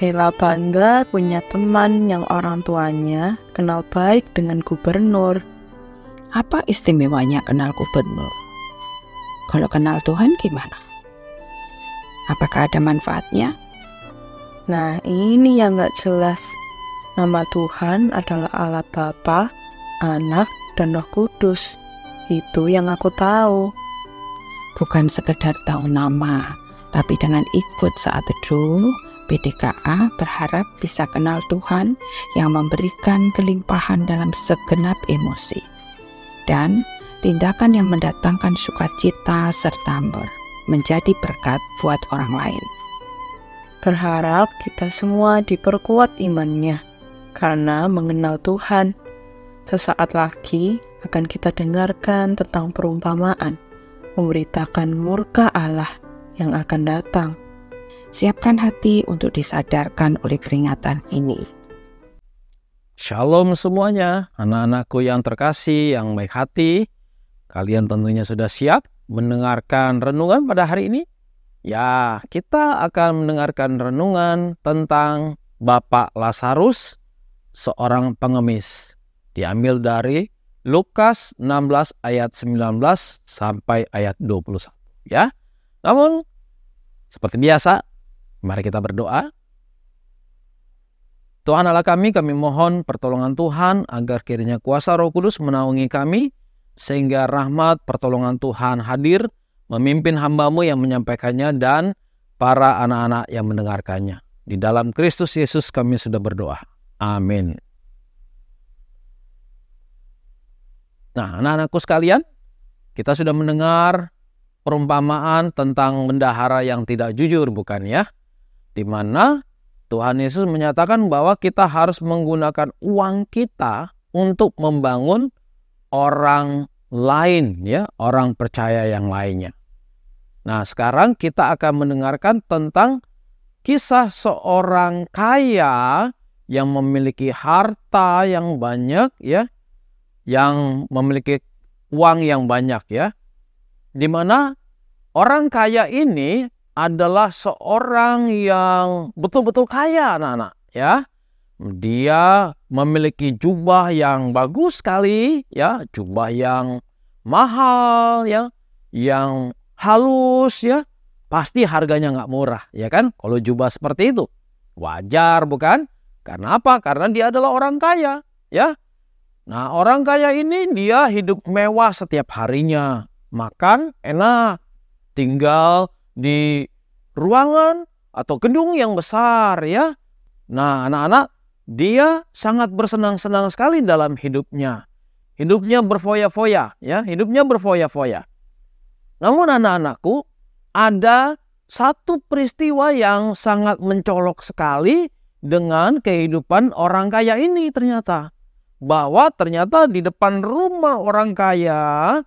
Ella bangga punya teman yang orang tuanya kenal baik dengan gubernur. Apa istimewanya kenal gubernur? Kalau kenal Tuhan gimana? Apakah ada manfaatnya? Nah, ini yang gak jelas. Nama Tuhan adalah Allah Bapa, Anak, dan Roh Kudus. Itu yang aku tahu. Bukan sekedar tahu nama, tapi dengan ikut saat teduh, PDKA berharap bisa kenal Tuhan yang memberikan kelimpahan dalam segenap emosi dan tindakan yang mendatangkan sukacita serta menjadi berkat buat orang lain. Berharap kita semua diperkuat imannya karena mengenal Tuhan. Sesaat lagi akan kita dengarkan tentang perumpamaan memberitakan murka Allah yang akan datang. Siapkan hati untuk disadarkan oleh peringatan ini. Shalom semuanya, anak-anakku yang terkasih, yang baik hati. Kalian tentunya sudah siap mendengarkan renungan pada hari ini? Ya, kita akan mendengarkan renungan tentang Bapak Lazarus, seorang pengemis. Diambil dari Lukas 16 ayat 19 sampai ayat 21. Ya. Namun, seperti biasa, mari kita berdoa. Tuhan Allah kami mohon pertolongan Tuhan agar kiranya kuasa Roh Kudus menaungi kami, sehingga rahmat pertolongan Tuhan hadir, memimpin hamba-Mu yang menyampaikannya dan para anak-anak yang mendengarkannya. Di dalam Kristus Yesus kami sudah berdoa. Amin. Nah, anak-anakku sekalian, kita sudah mendengar perumpamaan tentang bendahara yang tidak jujur, bukan ya? Di mana Tuhan Yesus menyatakan bahwa kita harus menggunakan uang kita untuk membangun orang lain, ya, orang percaya yang lainnya. Nah, sekarang kita akan mendengarkan tentang kisah seorang kaya yang memiliki harta yang banyak, ya, yang memiliki uang yang banyak, ya. Di mana orang kaya ini adalah seorang yang betul-betul kaya, anak-anak, ya. Dia memiliki jubah yang bagus sekali, ya, jubah yang mahal, ya, yang halus, ya. Pasti harganya nggak murah, ya kan? Kalau jubah seperti itu, wajar, bukan? Karena apa? Karena dia adalah orang kaya, ya. Nah, orang kaya ini dia hidup mewah setiap harinya, makan enak, tinggal di ruangan atau gedung yang besar, ya. Nah, anak-anak, dia sangat bersenang-senang sekali dalam hidupnya. Hidupnya berfoya-foya, ya, hidupnya berfoya-foya. Namun anak-anakku, ada satu peristiwa yang sangat mencolok sekali dengan kehidupan orang kaya ini ternyata. Bahwa ternyata di depan rumah orang kaya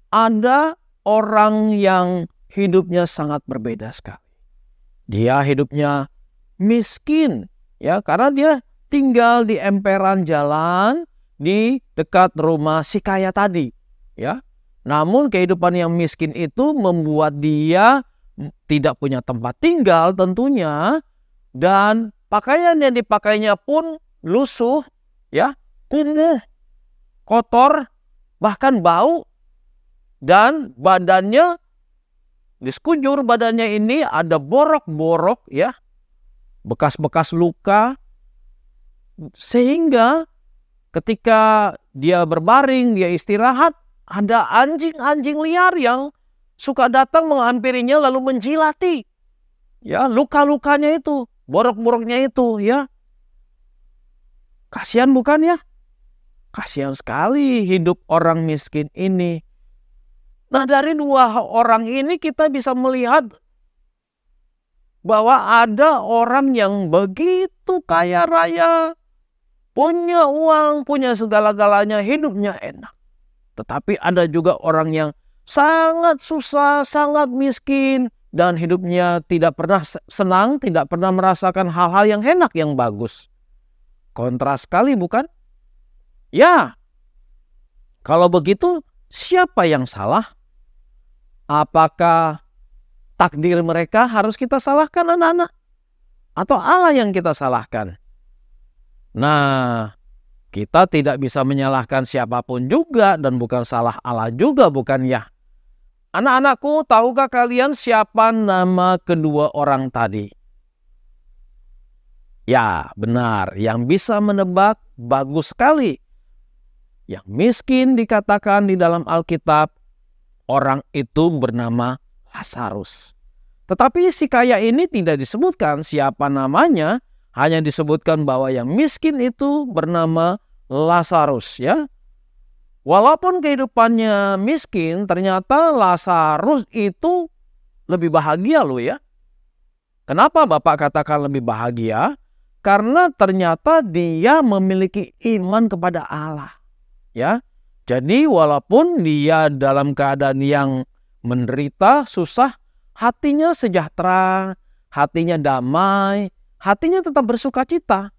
ada orang yang hidupnya sangat berbeda sekali. Dia hidupnya miskin, ya, karena dia tinggal di emperan jalan di dekat rumah si kaya tadi, ya. Namun kehidupan yang miskin itu membuat dia tidak punya tempat tinggal tentunya, dan pakaian yang dipakainya pun lusuh, ya, kumuh, kotor, bahkan bau, dan badannya di sekujur badannya ini ada borok-borok, ya, bekas-bekas luka, sehingga ketika dia berbaring, dia istirahat, ada anjing-anjing liar yang suka datang menghampirinya lalu menjilati, ya, luka-lukanya itu, borok-boroknya itu, ya. Kasihan bukan, ya? Kasihan sekali hidup orang miskin ini. Nah, dari dua orang ini kita bisa melihat bahwa ada orang yang begitu kaya raya, punya uang, punya segala-galanya, hidupnya enak. Tetapi ada juga orang yang sangat susah, sangat miskin, dan hidupnya tidak pernah senang, tidak pernah merasakan hal-hal yang enak, yang bagus. Kontras sekali, bukan? Ya, kalau begitu siapa yang salah? Apakah takdir mereka harus kita salahkan, anak-anak? atau Allah yang kita salahkan? Nah, kita tidak bisa menyalahkan siapapun juga dan bukan salah Allah juga, bukan ya? Anak-anakku, tahukah kalian siapa nama kedua orang tadi? Ya, benar. Yang bisa menebak bagus sekali. Yang miskin dikatakan di dalam Alkitab, orang itu bernama Lazarus. Tetapi si kaya ini tidak disebutkan siapa namanya, hanya disebutkan bahwa yang miskin itu bernama Lazarus, ya. Walaupun kehidupannya miskin, ternyata Lazarus itu lebih bahagia loh ya. Kenapa Bapak katakan lebih bahagia? Karena ternyata dia memiliki iman kepada Allah, ya. Jadi walaupun dia dalam keadaan yang menderita, susah, hatinya sejahtera, hatinya damai, hatinya tetap bersuka cita.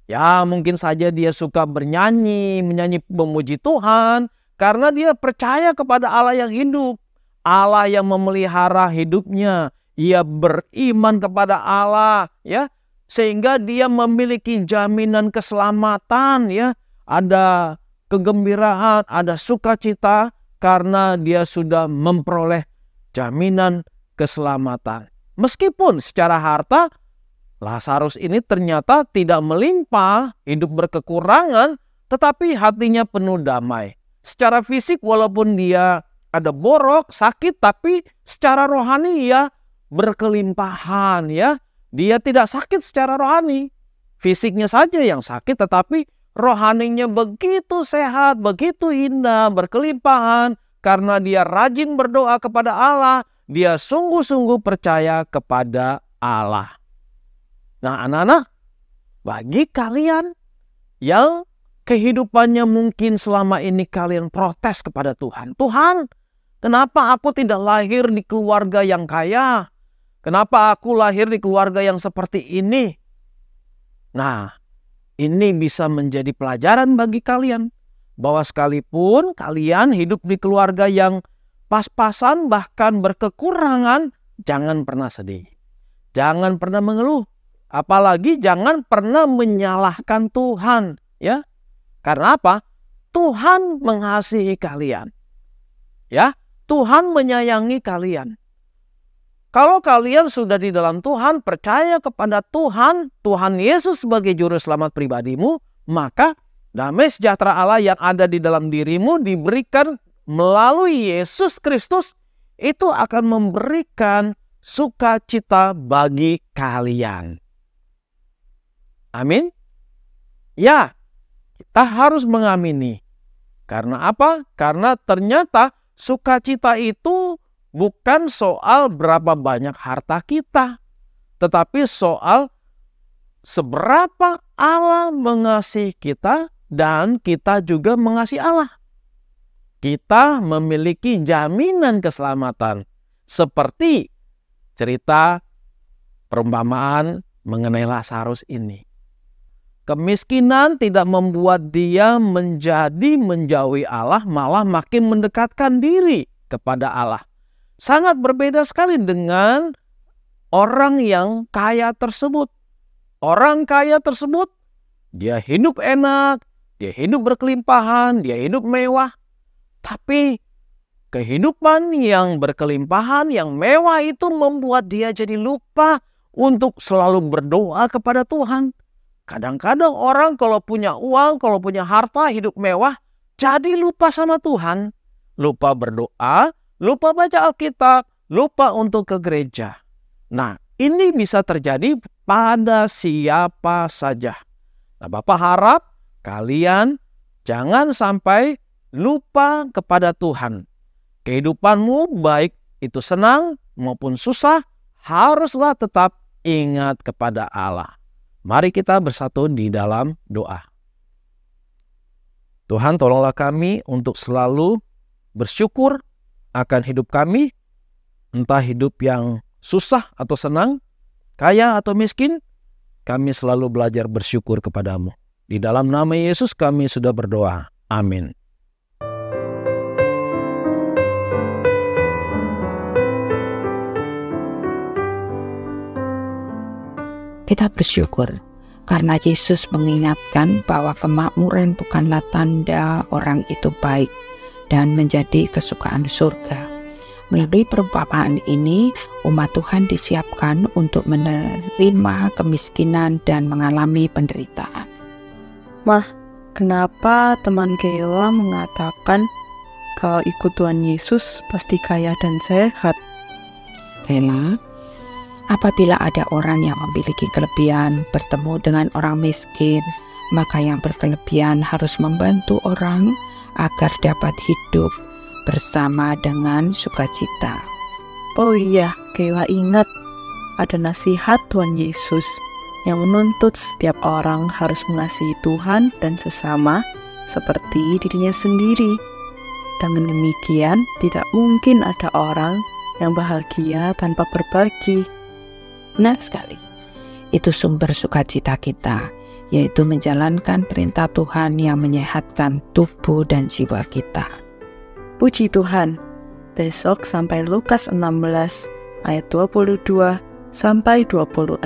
Ya, mungkin saja dia suka menyanyi memuji Tuhan karena dia percaya kepada Allah yang hidup, Allah yang memelihara hidupnya. Ia beriman kepada Allah, ya, sehingga dia memiliki jaminan keselamatan, ya. Ada kegembiraan, ada sukacita karena dia sudah memperoleh jaminan keselamatan. Meskipun secara harta Lazarus ini ternyata tidak melimpah, hidup berkekurangan, tetapi hatinya penuh damai. Secara fisik walaupun dia ada borok, sakit, tapi secara rohani ia berkelimpahan, ya. Dia tidak sakit secara rohani. Fisiknya saja yang sakit, tetapi rohaninya begitu sehat, begitu indah, berkelimpahan karena dia rajin berdoa kepada Allah, dia sungguh-sungguh percaya kepada Allah. Nah, anak-anak, bagi kalian yang kehidupannya mungkin selama ini kalian protes kepada Tuhan. Tuhan, kenapa aku tidak lahir di keluarga yang kaya? Kenapa aku lahir di keluarga yang seperti ini? Nah, ini bisa menjadi pelajaran bagi kalian. Bahwa sekalipun kalian hidup di keluarga yang pas-pasan bahkan berkekurangan, jangan pernah sedih. Jangan pernah mengeluh. Apalagi jangan pernah menyalahkan Tuhan, ya. Karena apa? Tuhan mengasihi kalian. Ya, Tuhan menyayangi kalian. Kalau kalian sudah di dalam Tuhan, percaya kepada Tuhan, Tuhan Yesus sebagai juru selamat pribadimu, maka damai sejahtera Allah yang ada di dalam dirimu diberikan melalui Yesus Kristus, itu akan memberikan sukacita bagi kalian. Amin. Ya, kita harus mengamini. Karena apa? Karena ternyata sukacita itu bukan soal berapa banyak harta kita, tetapi soal seberapa Allah mengasihi kita dan kita juga mengasihi Allah. Kita memiliki jaminan keselamatan. Seperti cerita perumpamaan mengenai Lazarus ini. Kemiskinan tidak membuat dia menjauhi Allah, malah makin mendekatkan diri kepada Allah. Sangat berbeda sekali dengan orang yang kaya tersebut. Orang kaya tersebut, dia hidup enak, dia hidup berkelimpahan, dia hidup mewah. Tapi kehidupan yang berkelimpahan, yang mewah itu membuat dia jadi lupa untuk selalu berdoa kepada Tuhan. Kadang-kadang orang kalau punya uang, kalau punya harta, hidup mewah, jadi lupa sama Tuhan. Lupa berdoa, lupa baca Alkitab, lupa untuk ke gereja. Nah, ini bisa terjadi pada siapa saja. Nah, Bapak harap kalian jangan sampai lupa kepada Tuhan. Kehidupanmu baik itu senang maupun susah, haruslah tetap ingat kepada Allah. Mari kita bersatu di dalam doa. Tuhan, tolonglah kami untuk selalu bersyukur akan hidup kami, entah hidup yang susah atau senang, kaya atau miskin, kami selalu belajar bersyukur kepadamu. Di dalam nama Yesus kami sudah berdoa. Amin. kita bersyukur karena Yesus mengingatkan bahwa kemakmuran bukanlah tanda orang itu baik dan menjadi kesukaan surga. Melalui perumpamaan ini, umat Tuhan disiapkan untuk menerima kemiskinan dan mengalami penderitaan. Mah, kenapa teman Kayla mengatakan kalau ikut Tuhan Yesus pasti kaya dan sehat? Kayla, apabila ada orang yang memiliki kelebihan bertemu dengan orang miskin, maka yang berkelebihan harus membantu orang agar dapat hidup bersama dengan sukacita. Oh iya, Kayla ingat ada nasihat Tuhan Yesus yang menuntut setiap orang harus mengasihi Tuhan dan sesama seperti dirinya sendiri. Dengan demikian, tidak mungkin ada orang yang bahagia tanpa berbagi. Benar sekali. Itu sumber sukacita kita, yaitu menjalankan perintah Tuhan yang menyehatkan tubuh dan jiwa kita. Puji Tuhan. Besok sampai Lukas 16 ayat 22 sampai 26.